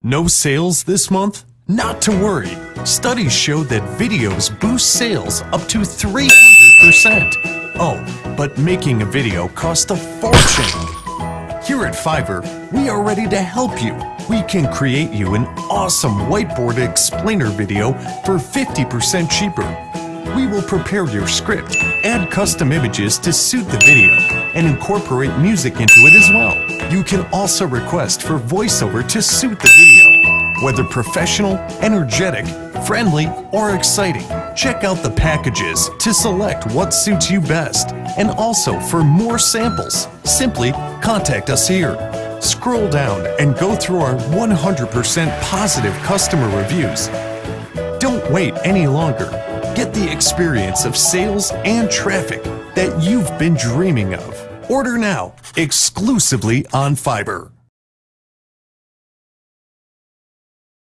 No sales this month? Not to worry. Studies show that videos boost sales up to 300%. Oh, but making a video costs a fortune. Here at Fiverr, we are ready to help you. We can create you an awesome whiteboard explainer video for 50% cheaper. We will prepare your script, add custom images to suit the video, and incorporate music into it as well. You can also request for voiceover to suit the video. Whether professional, energetic, friendly, or exciting, check out the packages to select what suits you best. And also for more samples, simply contact us here. Scroll down and go through our 100% positive customer reviews. Don't wait any longer. Get the experience of sales and traffic that you've been dreaming of. Order now, exclusively on Fiverr.